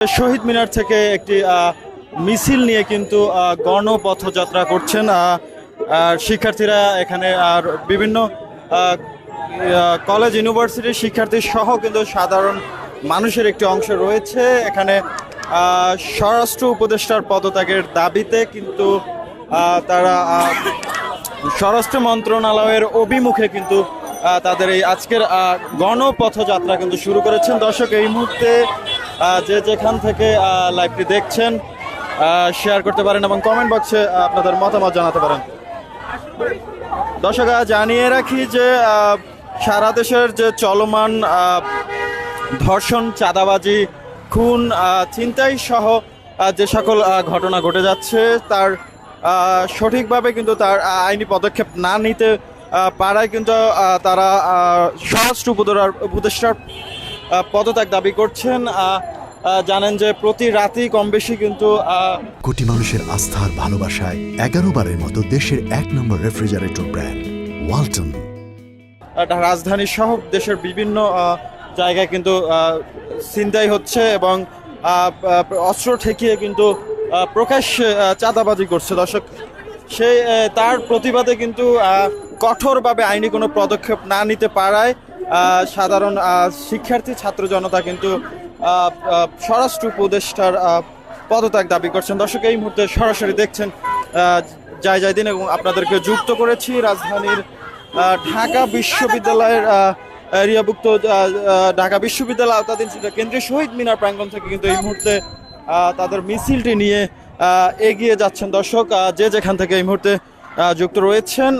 শহীদ মিনার থেকে একটি মিছিল নিয়ে কিন্তু গণপথযাত্রা করছেন শিক্ষার্থীরা এখানে। আর বিভিন্ন কলেজ ইউনিভার্সিটির শিক্ষার্থী সহ কিন্তু সাধারণ মানুষের একটি অংশ রয়েছে এখানে। স্বরাষ্ট্র উপদেষ্টার পদত্যাগের দাবিতে কিন্তু তারা স্বরাষ্ট্র মন্ত্রণালয়ের অভিমুখে কিন্তু তাদের এই আজকের গণপথযাত্রা কিন্তু শুরু করেছেন। দর্শক, এই মুহূর্তে যে যেখান থেকে লাইভটি দেখছেন শেয়ার করতে পারেন এবং কমেন্ট বক্সে আপনাদের মতামত জানাতে পারেন। দর্শক, জানিয়ে রাখি যে সারা দেশের যে চলমান ধর্ষণ, চাঁদাবাজি, খুন, ছিনতাই সহ যে সকল ঘটনা ঘটে যাচ্ছে তার সঠিকভাবে কিন্তু তার আইনি পদক্ষেপ না নিতে পারায় কিন্তু তারা স্বরাষ্ট্র উপদেষ্টার পদত্যাগ দাবি করছেন। জানেন যে প্রতি রাতেই কম বেশি কিন্তু কোটি মানুষের আস্থার ভালোবাসায় 11 বারের মতো দেশের 1 নম্বর রেফ্রিজারেটর ব্র্যান্ড ওয়ালটন রাজধানী সহ দেশের বিভিন্ন জায়গায় কিন্তু ছিনতাই হচ্ছে এবং অস্ত্র ঠেকিয়ে কিন্তু প্রকাশ্যে চাঁদাবাজি করছে। দর্শক, সেই তার প্রতিবাদে কিন্তু কঠোরভাবে আইনি কোনো পদক্ষেপ না নিতে পারায় সাধারণ শিক্ষার্থী ছাত্র জনতা কিন্তু স্বরাষ্ট্র উপদেষ্টার পদত্যাগ দাবি করছেন। দর্শক, এই মুহূর্তে সরাসরি দেখছেন যাই দিন এবং আপনাদেরকে যুক্ত করেছি রাজধানীর ঢাকা বিশ্ববিদ্যালয়ের এরিয়াভুক্ত ঢাকা বিশ্ববিদ্যালয় আওতাধীন কেন্দ্রীয় শহীদ মিনার প্রাঙ্গণ থেকে কিন্তু এই মুহূর্তে তাদের মিছিলটি নিয়ে এগিয়ে যাচ্ছেন। দর্শক, যে যেখান থেকে এই মুহূর্তে যুক্ত রয়েছেন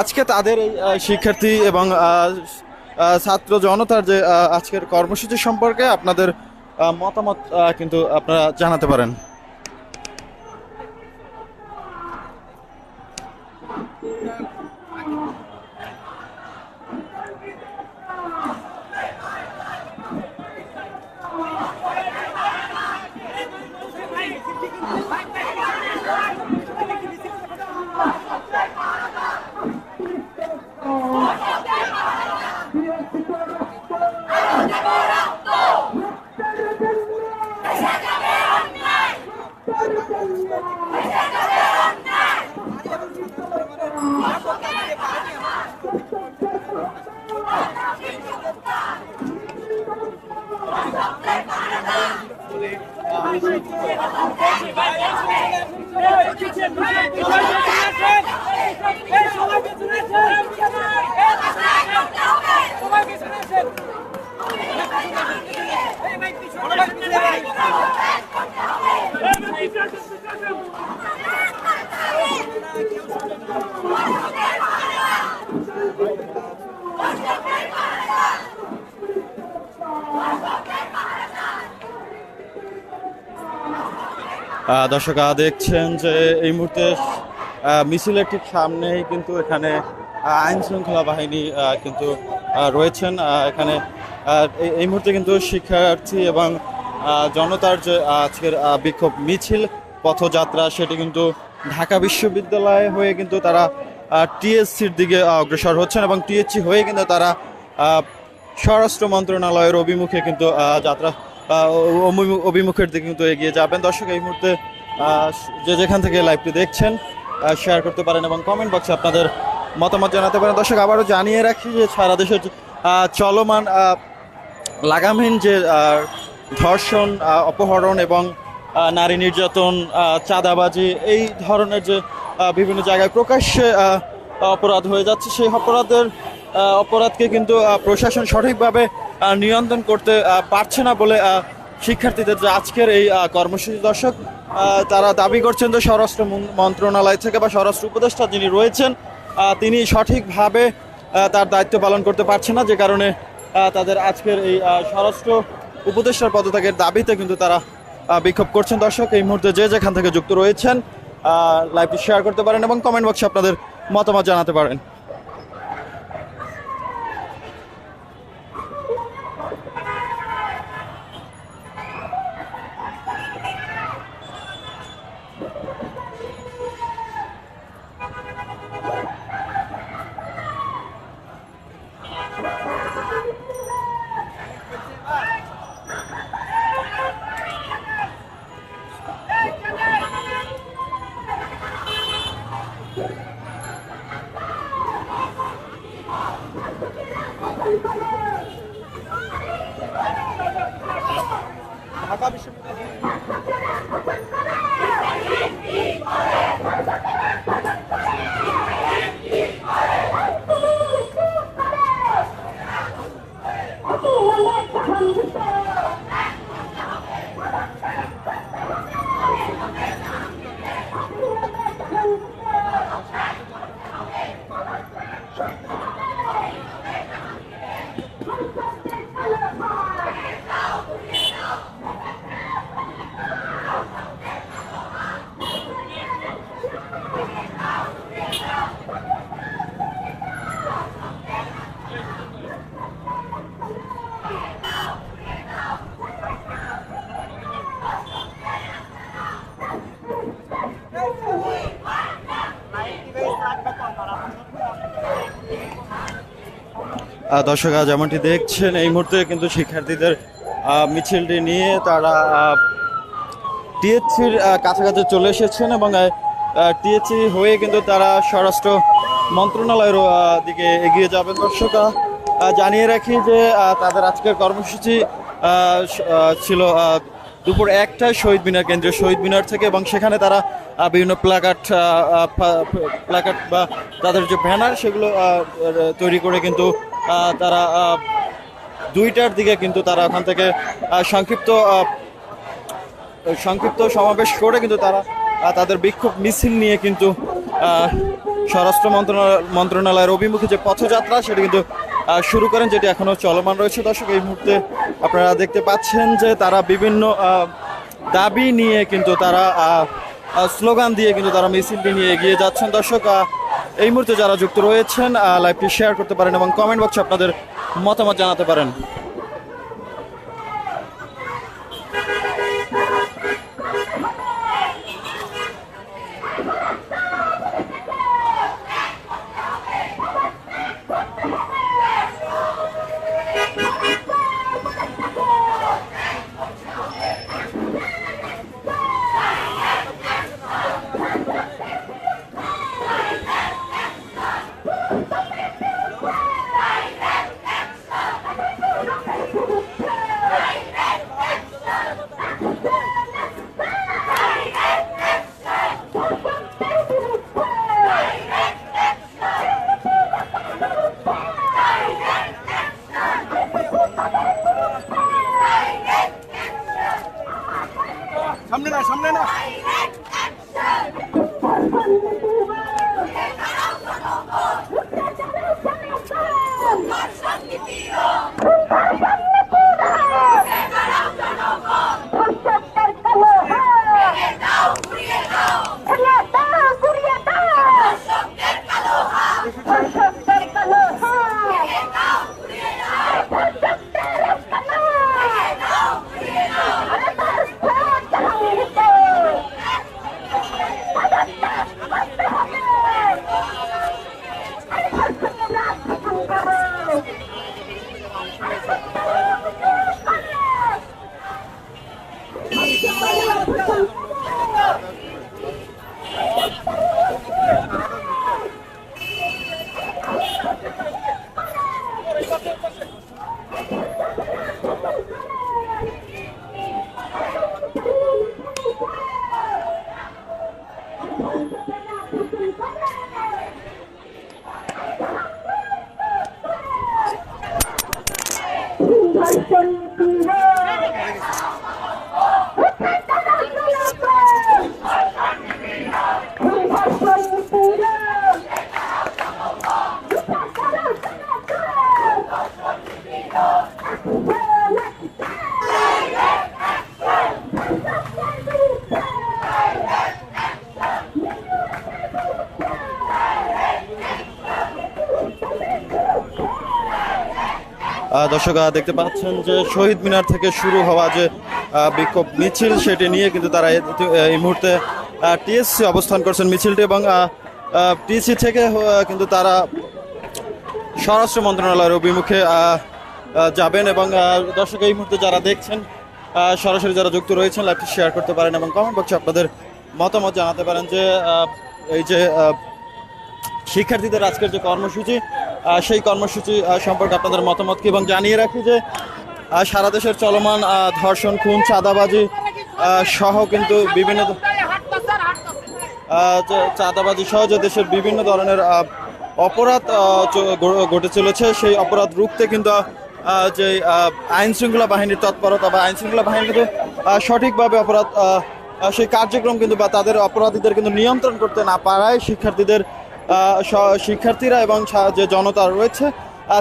আজকে তাদের এই শিক্ষার্থী এবং ছাত্র জনতার যে আজকের কর্মসূচি সম্পর্কে আপনাদের মতামত কিন্তু আপনারা জানাতে পারেন। দর্শক, দেখছেন যে এই মুহূর্তে মিছিলের ঠিক সামনেই কিন্তু এখানে আইন শৃঙ্খলা বাহিনী কিন্তু রয়েছেন। এখানে এই মুহূর্তে কিন্তু শিক্ষার্থী এবং জনতার যে আজকের বিক্ষোভ মিছিল পথযাত্রা সেটি কিন্তু ঢাকা বিশ্ববিদ্যালয় হয়ে কিন্তু তারা টিএসসির দিকে অগ্রসর হচ্ছেন এবং টিএসসি হয়ে কিন্তু তারা স্বরাষ্ট্র মন্ত্রণালয়ের অভিমুখে কিন্তু যাত্রা অভিমুখের দিকে কিন্তু এগিয়ে যাবেন। দর্শক, এই মুহূর্তে যে যেখান থেকে লাইভটি দেখছেন শেয়ার করতে পারেন এবং কমেন্ট বক্সে আপনাদের মতামত জানাতে পারেন। দর্শক, আবারও জানিয়ে রাখি যে সারা দেশের চলমান লাগামহীন যে ধর্ষণ, অপহরণ এবং নারী নির্যাতন, চাঁদাবাজি, এই ধরনের যে বিভিন্ন জায়গায় প্রকাশ্যে অপরাধ হয়ে যাচ্ছে, সেই অপরাধকে কিন্তু প্রশাসন সঠিকভাবে নিয়ন্ত্রণ করতে পারছে না বলে শিক্ষার্থীদের যে আজকের এই কর্মসূচি। দর্শক, তারা দাবি করছেন যে স্বরাষ্ট্র মন্ত্রণালয় থেকে বা স্বরাষ্ট্র উপদেষ্টা যিনি রয়েছেন তিনি সঠিকভাবে তার দায়িত্ব পালন করতে পারছেন না, যে কারণে তাদের আজকের এই স্বরাষ্ট্র উপদেষ্টার পদত্যাগের দাবিতে কিন্তু তারা বিক্ষোভ করছেন। দর্শক, এই মুহূর্তে যে যেখান থেকে যুক্ত রয়েছেন লাইভটি শেয়ার করতে পারেন এবং কমেন্ট বক্সে আপনাদের মতামত জানাতে পারেন। দর্শকরা যেমনটি দেখছেন এই মুহূর্তে কিন্তু শিক্ষার্থীদের মিছিলটি নিয়ে তারা টিএসসির কাছাকাছি চলে এসেছেন এবং টিএসসি হয়ে কিন্তু তারা স্বরাষ্ট্র মন্ত্রণালয়ের দিকে এগিয়ে যাবেন। দর্শকরা জানিয়ে রাখি যে তাদের আজকের কর্মসূচি ছিল দুপুর 1টায় শহীদ মিনার, কেন্দ্রীয় শহীদ মিনার থেকে, এবং সেখানে তারা বিভিন্ন প্ল্যাকার্ড বা তাদের যে ব্যানার সেগুলো তৈরি করে কিন্তু তারা 2টার দিকে কিন্তু তারা ওখান থেকে সংক্ষিপ্ত সমাবেশ করে কিন্তু তারা তাদের বিক্ষোভ মিছিল নিয়ে কিন্তু স্বরাষ্ট্র মন্ত্রণালয়ের অভিমুখে যে পথযাত্রা সেটি কিন্তু শুরু করেন, যেটি এখনো চলমান রয়েছে। দর্শক এই মুহূর্তে আপনারা দেখতে পাচ্ছেন যে তারা বিভিন্ন দাবি নিয়ে কিন্তু তারা স্লোগান দিয়ে কিন্তু তারা মিছিলটি নিয়ে এগিয়ে যাচ্ছেন। দর্শক এই মুহূর্তে যারা যুক্ত রয়েছেন লাইভটি শেয়ার করতে পারেন এবং কমেন্ট বক্সে আপনাদের মতামত জানাতে পারেন। সামনে না দর্শক দেখতে পাচ্ছেন যে শহীদ মিনার থেকে শুরু হওয়া যে বিক্ষোভ মিছিল সেটি নিয়ে কিন্তু তারা এই মুহূর্তে টিএসসি অবস্থান করছেন মিছিলটি, এবং টিএসসি থেকে কিন্তু তারা স্বরাষ্ট্র মন্ত্রণালয়ের অভিমুখে যাবেন। এবং দর্শক এই মুহূর্তে যারা দেখছেন সরাসরি যারা যুক্ত রয়েছেন লাইভটি শেয়ার করতে পারেন এবং কমেন্ট বক্সে আপনাদের মতামত জানাতে পারেন যে এই যে শিক্ষার্থীদের আজকের যে কর্মসূচি সেই কর্মসূচি সম্পর্কে আপনাদের মতামত কি, এবং জানিয়ে রাখি যে সারা দেশের চলমান ধর্ষণ, খুন, চাঁদাবাজি সহ কিন্তু বিভিন্ন চাঁদাবাজি সহ যে দেশের বিভিন্ন ধরনের অপরাধ ঘটে চলেছে সেই অপরাধ রুখতে কিন্তু যে আইন শৃঙ্খলা বাহিনীর তৎপরতা বা আইন শৃঙ্খলা বাহিনী কিন্তু সঠিকভাবে অপরাধ সেই কার্যক্রম কিন্তু বা তাদের অপরাধীদের কিন্তু নিয়ন্ত্রণ করতে না পারায় শিক্ষার্থীরা এবং যে জনতা রয়েছে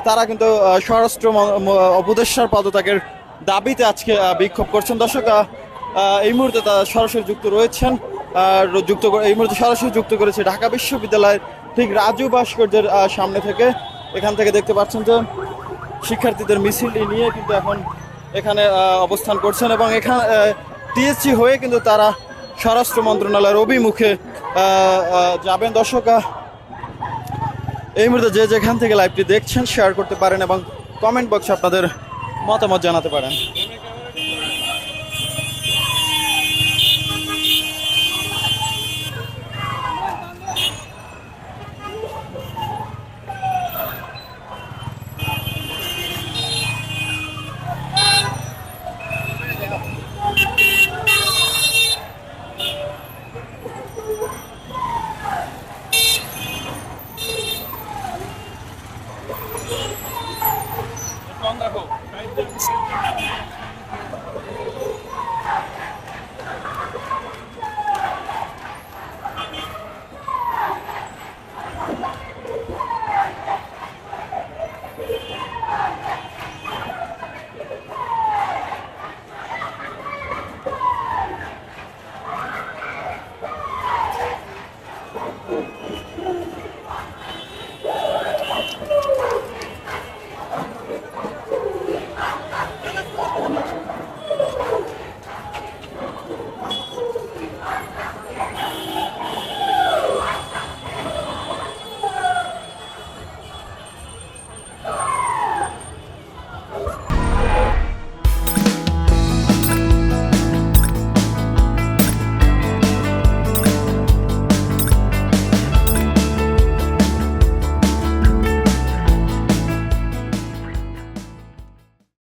তারা কিন্তু স্বরাষ্ট্র উপদেষ্টার পদত্যাগের দাবিতে আজকে বিক্ষোভ করছেন। দর্শক এই মুহূর্তে তারা সরাসরি যুক্ত রয়েছেন, এই মুহূর্তে সরাসরি যুক্ত করেছে ঢাকা বিশ্ববিদ্যালয়ের ঠিক রাজু ভাস্কর্যের সামনে থেকে। এখান থেকে দেখতে পাচ্ছেন যে শিক্ষার্থীদের মিছিলটি নিয়ে কিন্তু এখন এখানে অবস্থান করছেন এবং এখানে টিএসসি হয়ে কিন্তু তারা স্বরাষ্ট্র মন্ত্রণালয়ের অভিমুখে যাবেন। দর্শক এই মুহূর্তে যে যেখান থেকে লাইভটি দেখছেন শেয়ার করতে পারেন এবং কমেন্ট বক্সে আপনাদের মতামত জানাতে পারেন।